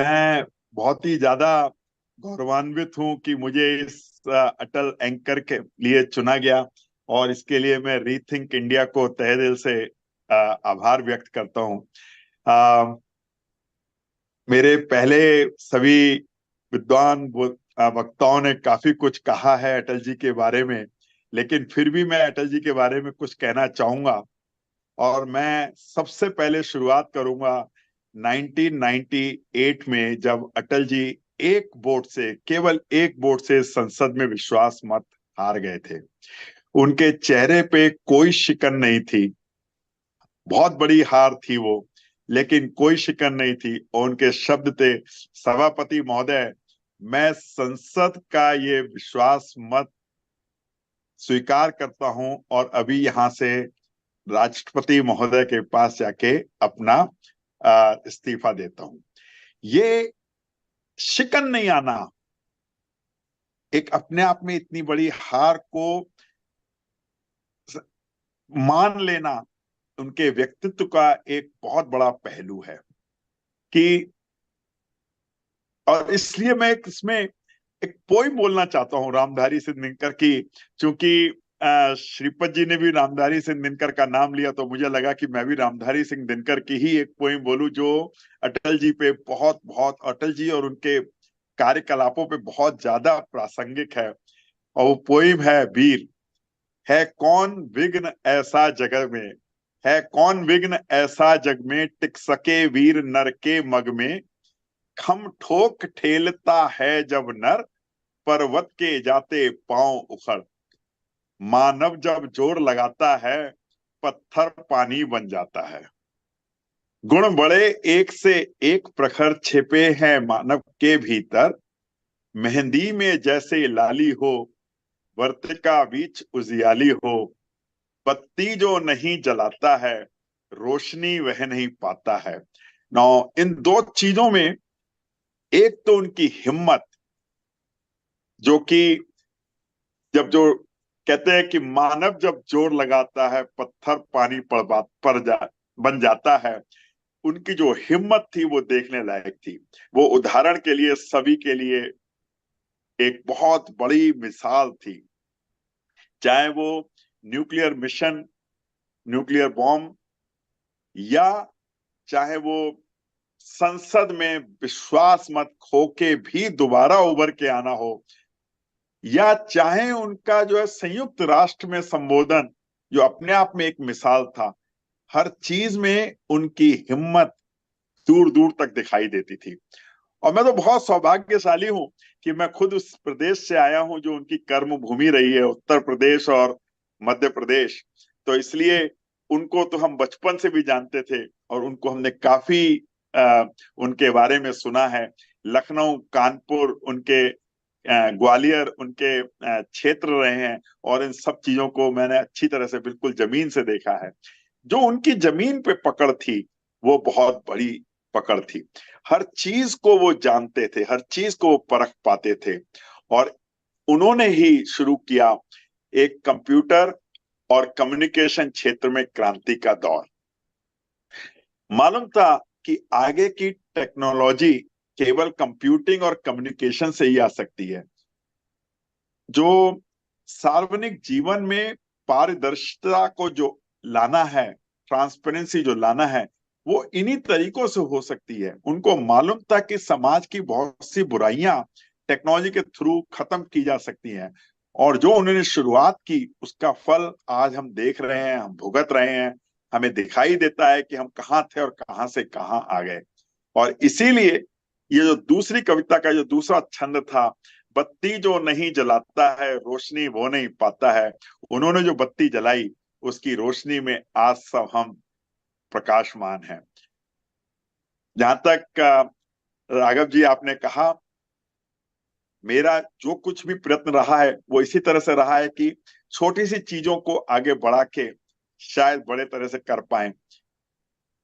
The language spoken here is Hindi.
मैं बहुत ही ज्यादा गौरवान्वित हूं कि मुझे इस अटल एंकर के लिए चुना गया। और इसके लिए मैं रीथिंक इंडिया को तहे दिल से आभार व्यक्त करता हूं। अ, मेरे पहले सभी विद्वान वक्ताओं ने काफी कुछ कहा है अटल जी के बारे में, लेकिन फिर भी मैं अटल जी के बारे में कुछ कहना चाहूंगा। और मैं सबसे पहले शुरुआत करूंगा 1998 में, जब अटल जी एक वोट से, केवल एक वोट से संसद में विश्वास मत हार गए थे। उनके चेहरे पे कोई शिकन नहीं थी। बहुत बड़ी हार थी वो, लेकिन कोई शिकन नहीं थी। और उनके शब्द थे, सभापति महोदय, मैं संसद का ये विश्वास मत स्वीकार करता हूं और अभी यहां से राष्ट्रपति महोदय के पास जाके अपना इस्तीफा देता हूं। ये शिकन नहीं आना, एक अपने आप में इतनी बड़ी हार को मान लेना, उनके व्यक्तित्व का एक बहुत बड़ा पहलू है। कि और इसलिए मैं इसमें एक पोइम बोलना चाहता हूं रामधारी सिंह दिनकर की। चूंकि श्रीपत जी ने भी रामधारी सिंह दिनकर का नाम लिया, तो मुझे लगा कि मैं भी रामधारी सिंह दिनकर की ही एक पोइम बोलूं, जो अटल जी पे बहुत बहुत, अटल जी और उनके कार्यकलापों पे बहुत ज्यादा प्रासंगिक है। और वो पोइम है वीर। है कौन विघ्न ऐसा जग में, है कौन विघ्न ऐसा जग में, टिक सके वीर नर के मग में। खम ठोक ठेलता है जब नर, पर्वत के जाते पांव उखड़। मानव जब जोर लगाता है, पत्थर पानी बन जाता है। गुण बड़े एक से एक प्रखर छिपे हैं मानव के भीतर। मेहंदी में जैसे लाली हो, वर्तिका बीच उजियाली हो। बत्ती जो नहीं जलाता है, रोशनी वह नहीं पाता है। नौ, इन दो चीजों में, एक तो उनकी हिम्मत, जो कि जब जो कहते हैं कि मानव जब जोर लगाता है, पत्थर पानी पड़ जा बन जाता है। उनकी जो हिम्मत थी वो देखने लायक थी। वो उदाहरण के लिए, सभी के लिए एक बहुत बड़ी मिसाल थी। चाहे वो न्यूक्लियर मिशन, न्यूक्लियर बॉम्ब, या चाहे वो संसद में विश्वास मत खो के भी दोबारा उभर के आना हो, या चाहे उनका जो है संयुक्त राष्ट्र में संबोधन, जो अपने आप में एक मिसाल था। हर चीज में उनकी हिम्मत दूर दूर तक दिखाई देती थी। और मैं तो बहुत सौभाग्यशाली हूं कि मैं खुद उस प्रदेश से आया हूं जो उनकी कर्म भूमि रही है, उत्तर प्रदेश और मध्य प्रदेश। तो इसलिए उनको तो हम बचपन से भी जानते थे, और उनको हमने काफी उनके बारे में सुना है। लखनऊ, कानपुर उनके, ग्वालियर उनके क्षेत्र रहे हैं। और इन सब चीजों को मैंने अच्छी तरह से, बिल्कुल जमीन से देखा है। जो उनकी जमीन पे पकड़ थी, वो बहुत बड़ी पकड़ थी। हर चीज को वो जानते थे, हर चीज को वो परख पाते थे। और उन्होंने ही शुरू किया एक कंप्यूटर और कम्युनिकेशन क्षेत्र में क्रांति का दौर। मालूम था कि आगे की टेक्नोलॉजी केवल कंप्यूटिंग और कम्युनिकेशन से ही आ सकती है। जो सार्वजनिक जीवन में पारदर्शिता को जो लाना है, ट्रांसपेरेंसी जो लाना है, वो इन्हीं तरीकों से हो सकती है। उनको मालूम था कि समाज की बहुत सी बुराइयां टेक्नोलॉजी के थ्रू खत्म की जा सकती हैं। और जो उन्होंने शुरुआत की, उसका फल आज हम देख रहे हैं, हम भुगत रहे हैं। हमें दिखाई देता है कि हम कहाँ थे और कहाँ से कहाँ आ गए। और इसीलिए ये जो दूसरी कविता का जो दूसरा छंद था, बत्ती जो नहीं जलाता है, रोशनी वो नहीं पाता है। उन्होंने जो बत्ती जलाई, उसकी रोशनी में आज सब हम प्रकाशमान हैं। जहां तक राघव जी आपने कहा, मेरा जो कुछ भी प्रयत्न रहा है वो इसी तरह से रहा है कि छोटी सी चीजों को आगे बढ़ा के शायद बड़े तरह से कर पाए।